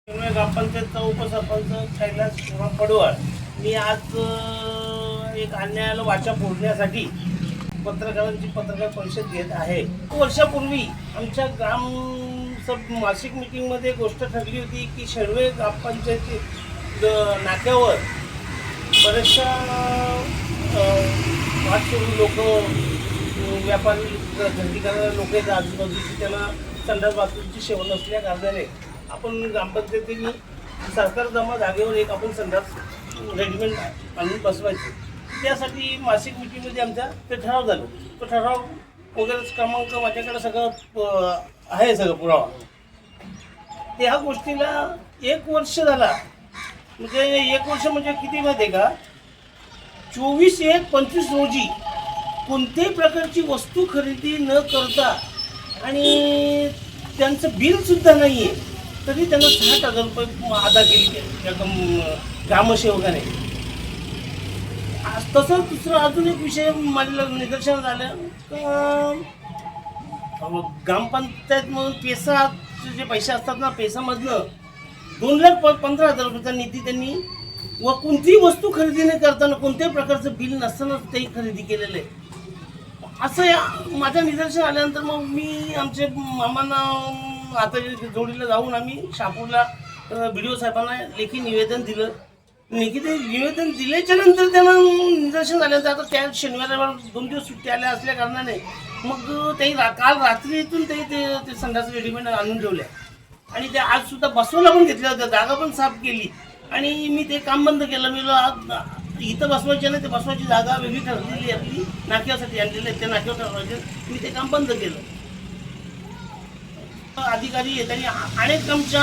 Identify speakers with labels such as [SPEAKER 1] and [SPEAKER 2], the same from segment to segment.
[SPEAKER 1] ग्रामपंचायतचा उपसरपंच कैलास पडवळ मी आज एक अन्यायाला वाचा फोडण्यासाठी पत्रकारांची पत्रकार परिषद घेत आहे. वर्षापूर्वी आमच्या मासिक मीटिंगमध्ये गोष्ट ठरली होती की शेळवे ग्रामपंचायती नाक्यावर बरेचशा वाटसरू लोक व्यापारी धंदी करणारे लोक आहेत आजूबाजूची, त्यांना संडास बाथरूमची सेवा नसल्या कारणाने आपण ग्रामपंचायतीने सरकार जमा जागेवर एक आपण संडास रेडीमेड आणून बसवायचे. त्यासाठी मासिक मीटिंगमध्ये आमचा ते ठराव झालं. तो ठराव वगैरे क्रमांक माझ्याकडे सगळं आहे, सगळं पुरावा. त्या गोष्टीला 1 वर्ष झाला. म्हणजे 1 वर्ष म्हणजे किती माहिती आहे का, 24/1/25 रोजी कोणत्याही प्रकारची वस्तू खरेदी न करता आणि त्यांचं बिलसुद्धा नाही आहे तरी त्यांना 60,000 रुपये अदा केली ग्रामसेवकाने. तसं दुसरं अजून एक विषय माझ्या निदर्शनात आलं का, ग्रामपंचायतमधून पेसाचे जे पैसे असतात ना, पेसामधनं 2,15,000 रुपयाचा निधी त्यांनी व कोणतीही वस्तू खरेदी न करताना कोणत्याही प्रकारचं बिल नसताना तेही खरेदी केलेलं आहे. असं माझ्या निदर्शन आल्यानंतर मग मी आमचे मामांना आता जोडीला जाऊन आम्ही शहापूरला BDO साहेबांना लेखी निवेदन दिलं. लेखी ते निवेदन दिल्याच्या नंतर त्यांना निदर्शन आल्यानंतर आता त्या शनिवार 2 दिवस सुट्टी आल्या असल्या कारणाने मग ते काल रात्रीतून ते संडास रेडीमेड आणून ठेवल्या आणि ते आजसुद्धा बसवायला पण घेतल्या होत्या, जागा पण साफ केली आणि मी ते काम बंद केलं. मी इथं बसवायचे नाही, ते बसवायची जागा वेगळी ठरलेली आपली नाक्यासाठी आणलेली आहे, त्या नाक्यावर ठरवायचे. मी ते काम बंद केलं. अधिकारी आहे त्यांनी अनेक आमच्या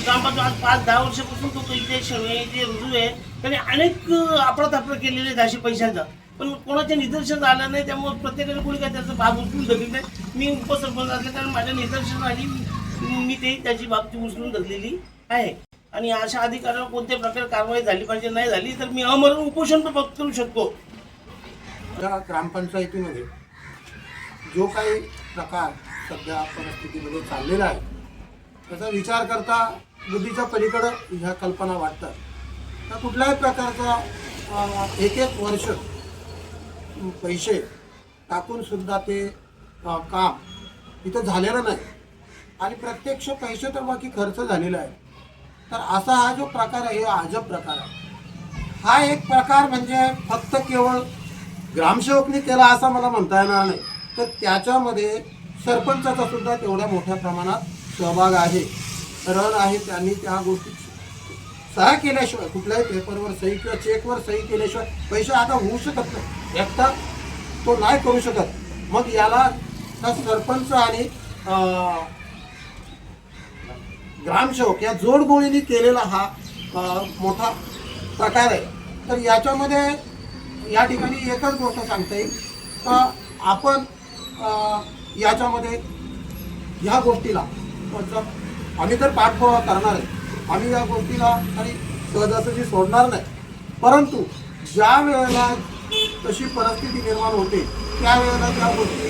[SPEAKER 1] ग्रामपंचायत आज 5-10 वर्षापासून तो इथे शेळवे जे रुजू आहे त्यांनी अनेक आपडातापड केलेले आहेत अशी पैशांचा, पण कोणाच्या निदर्शनात आलं नाही. त्यामुळे प्रत्येकाने कोणी काय त्याचं बाब उचलून धरली नाही. मी उपसरपंच असल्या कारण माझ्या निदर्शनात आली, मी ते त्याची बाबती उचलून धरलेली आहे. आणि अशा अधिकाऱ्यावर कोणत्या प्रकारे कारवाई झाली पाहिजे, नाही झाली तर मी अमरण उपोषण पण करू शकतो.
[SPEAKER 2] त्या ग्रामपंचायतीमध्ये जो काही प्रकार सध्या परिस्थितीमध्ये चाललेला आहे त्याचा विचार करता बुद्धीच्या पलीकडं ह्या कल्पना वाटतात. तर कुठल्याही प्रकारचा 1-1 वर्ष पैसे टाकून सुद्धा ते काम इथं झालेलं नाही आणि प्रत्यक्ष पैसे तर बाकी खर्च झालेला आहे. तर असा हा जो प्रकार आहे हा अजब प्रकार आहे. हा एक प्रकार म्हणजे फक्त केवळ ग्रामसेवकने केला असा मला म्हणता येणार नाही, तर त्याच्यामध्ये सरपंचाचा सुद्धा तेवढ्या मोठ्या प्रमाणात सहभाग आहे, रण आहे. त्यांनी त्या गोष्टी सह्या केल्याशिवाय कुठल्याही पेपरवर सही किंवा चेकवर सही केल्याशिवाय पैसे आता होऊ शकत नाही, एकटा तो नाही करू शकत. मग याला सरपंच आणि ग्रामसेवक या जोडगोळीने केलेला हा मोठा प्रकार आहे. तर याच्यामध्ये या ठिकाणी एकच गोष्ट सांगता येईल का, आपण याच्यामध्ये ह्या गोष्टीला आम्ही तर पाठपुरावा करणार आहे, आम्ही या गोष्टीला आणि सहजासहजी सोडणार नाही. परंतु ज्या वेळेला तशी परिस्थिती निर्माण होते त्यावेळेला त्या गोष्टी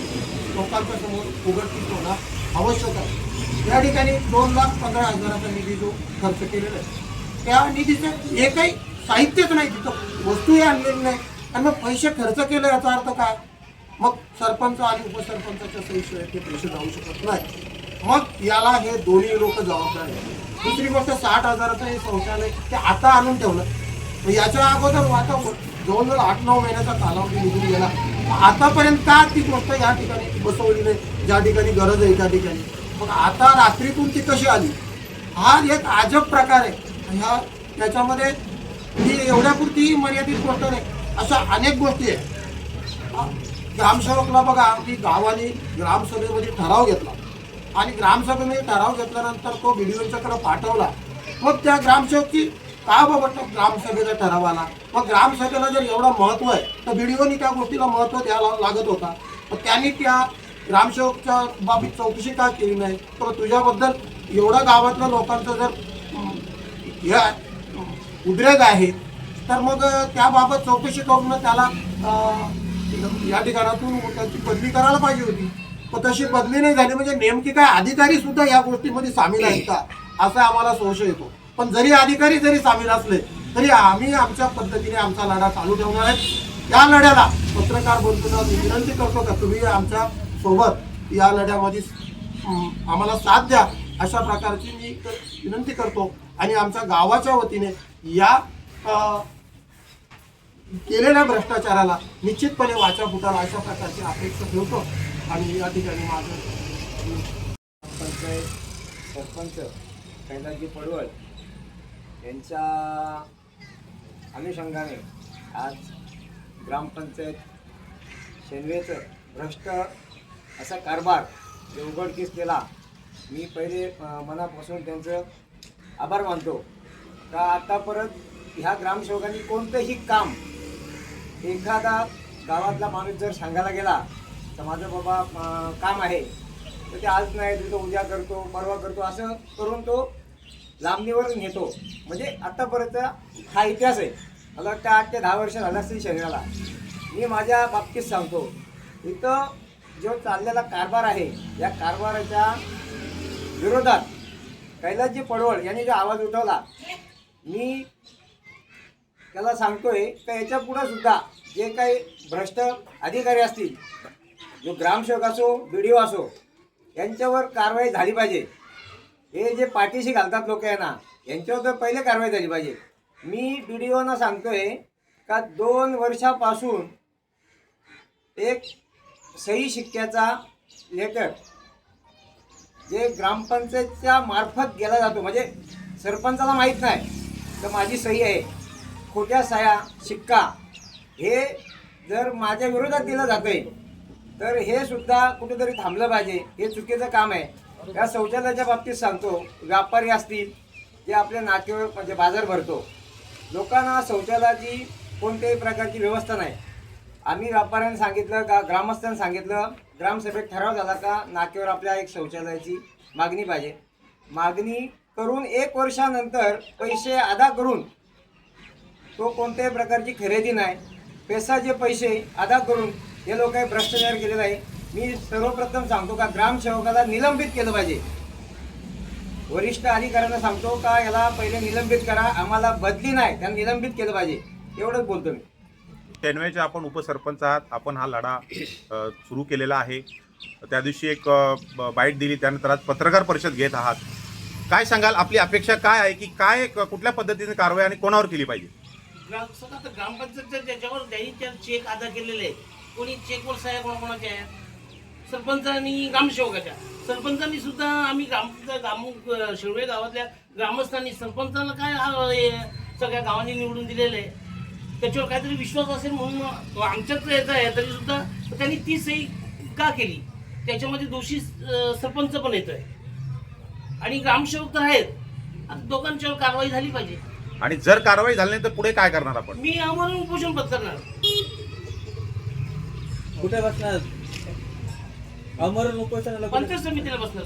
[SPEAKER 2] लोकांच्या समोर उघडकीस होणं आवश्यक आहे. या ठिकाणी 2,15,000चा निधी जो खर्च केलेला आहे त्या निधीचं एकही साहित्यच नाही, तिथं वस्तूही आणलेली नाही आणि मग पैसे खर्च केले याचा अर्थ काय? मग सरपंच आणि उपसरपंचाच्या सहीशिवाय ते पैसे जाऊ शकत नाही. मग याला हे दोन्ही लोक जबाबदार आहेत. दुसरी गोष्ट 60,000चं हे शौचालय ते आता आणून ठेवलं. याच्या अगोदर आता जवळजवळ 8-9 महिन्याचा कालावधी निघून गेला. आतापर्यंत का ती गोष्ट या ठिकाणी बसवली नाही ज्या ठिकाणी गरज आहे त्या ठिकाणी? मग आता रात्रीतून ती कशी आली? हा एक अजब प्रकार आहे. ह्या त्याच्यामध्ये ही एवढ्यापुरती मर्यादित गोष्ट नाही, अशा अनेक गोष्टी आहेत. ग्रामसेवकला बघा की गावाने ग्रामसभेमध्ये ठराव घेतला आणि ग्रामसभेमध्ये ठराव घेतल्यानंतर तो BDOच्याकडे पाठवला. मग त्या ग्रामसेवकची का बाबा ग्रामसभेचा ठराव आला? मग ग्रामसभेला जर एवढं महत्त्व आहे तर BDOनी त्या गोष्टीला महत्त्व द्यायला लागत होता. मग त्यांनी त्या ग्रामसेवकच्या बाबतीत चौकशी का केली नाही? तर तुझ्याबद्दल एवढं गावातल्या लोकांचं जर हे उद्रेक आहे तर मग त्याबाबत चौकशी करून त्याला या ठिकाणातून त्याची बदली करायला पाहिजे होती. पण तशी बदली नाही झाली. म्हणजे नेमकी काय अधिकारी सुद्धा या गोष्टीमध्ये सामील आहेत का? असा आम्हाला संशय येतो. पण जरी अधिकारी जरी सामील असले तरी आम्ही आमच्या पद्धतीने आमचा लढा चालू ठेवणार आहे. या लढ्याला पत्रकार बंधूंना मी विनंती करतो का तुम्ही आमच्या सोबत या लढ्यामध्ये आम्हाला साथ द्या, अशा प्रकारची मी विनंती करतो. आणि आमच्या गावाच्या वतीने या केलेल्या भ्रष्टाचाराला निश्चितपणे वाचा फुटाल अशा प्रकारची अपेक्षा ठेवतो. आणि या ठिकाणी माझं
[SPEAKER 3] पंचायत सरपंच कैलासजी पडवळ यांच्या अनुषंगाने आज ग्रामपंचायत शेनवेचं भ्रष्ट असा कारभार जे उघडकीस केला, मी पहिले मनापासून त्यांचं आभार मानतो. का आता परत ह्या ग्रामसेवकांनी कोणतंही काम एखादा गावातला माणूस जर सांगायला गेला तर माझं बाबा काम आहे तर ते आज नाही तिथं उद्या करतो परवा करतो असं करून तो लांबणीवर नेतो. म्हणजे आत्तापर्यंत हा इतिहास आहे. मला वाटतं 8 ते 10 वर्ष झालं असतील शरीराला. मी माझ्या बाबतीत सांगतो, इथं जो चाललेला कारभार आहे या कारभाराच्या विरोधात कैलासजी पडवळ यांनी जो आवाज उठवला, मी त्याला सांगतोय का याच्या पुढं सुद्धा जे काही भ्रष्ट अधिकारी असतील, जो ग्रामसेवक असो BDO असो, यांच्यावर कारवाई झाली पाहिजे. हे जे पाठीशी घालतात लोक आहे ना, यांच्यावर तर पहिले कारवाई झाली पाहिजे. मी BDOना सांगतोय का 2 वर्षापासून एक सही शिक्क्याचा लेटर जे ग्रामपंचायतच्या मार्फत गेला जातो, म्हणजे सरपंचाला माहीत नाही तर माझी सही आहे, खोट्या सह्या शिक्का हे जर माझ्या विरोधात दिलं जातंय तर हे सुद्धा कुठेतरी थांबलं पाहिजे. हे चुकीचं काम आहे. या शौचालयाच्या बाबतीत सांगतो, व्यापारी असतील जे आपल्या नाक्यावर म्हणजे बाजार भरतो, लोकांना शौचालयाची कोणत्याही प्रकारची व्यवस्था नाही. आम्ही व्यापाऱ्यांनी सांगितलं का ग्रामस्थांनी सांगितलं, ग्रामसभेत ठराव झाला का नाक्यावर आपल्या एक शौचालयाची मागणी पाहिजे. मागणी करून 1 वर्षानंतर पैसे अदा करून तो कोणत्याही प्रकारची खरेदी नाही, पैशाचे पैसे अदा करून हे लोक काही भ्रष्टाचार केलेला आहे. मी सर्वप्रथम सांगतो का ग्रामसेवकाला निलंबित केलं पाहिजे. वरिष्ठ अधिकाऱ्यांना सांगतो का याला पहिले निलंबित करा, आम्हाला बदली नाही, त्यांना निलंबित केलं पाहिजे. एवढंच बोलतो मी.
[SPEAKER 4] शेनवेचे आपण उपसरपंच आहात. आपण हा लढा सुरू केलेला आहे. त्या दिवशी एक बाईट दिली, त्यानंतर आज पत्रकार परिषद घेत आहात. काय सांगाल, आपली अपेक्षा काय आहे की काय कुठल्या पद्धतीने कारवाई आणि कोणावर केली पाहिजे?
[SPEAKER 1] ग्रामपंचायतच्या ज्याच्यावर त्यांनी चेक अदा केलेले आहेत, कोणी चेकवर सह्या कोणाकोणाच्या आहेत, सरपंच आणि ग्रामसेवकाच्या. सरपंचांनी सुद्धा आम्ही शेळवे गावातल्या ग्रामस्थांनी सरपंचाला काय सगळ्या गावांनी निवडून दिलेलं आहे, त्याच्यावर काहीतरी विश्वास असेल म्हणून आमच्याच याचा आहे, तरी सुद्धा त्यांनी ती सही का केली त्याच्यामध्ये दोषी सरपंच पण येतोय आणि ग्रामसेवक तर आहेत. आता दोघांच्यावर कारवाई झाली पाहिजे.
[SPEAKER 4] आणि जर कारवाई झाली नाही तर पुढे काय करणार आपण?
[SPEAKER 1] मी आम्हाला उपोषण पत्करणार.
[SPEAKER 5] कुठे बसणार? अमरण उपोषणाला
[SPEAKER 1] पंचायत समितीला बसणार.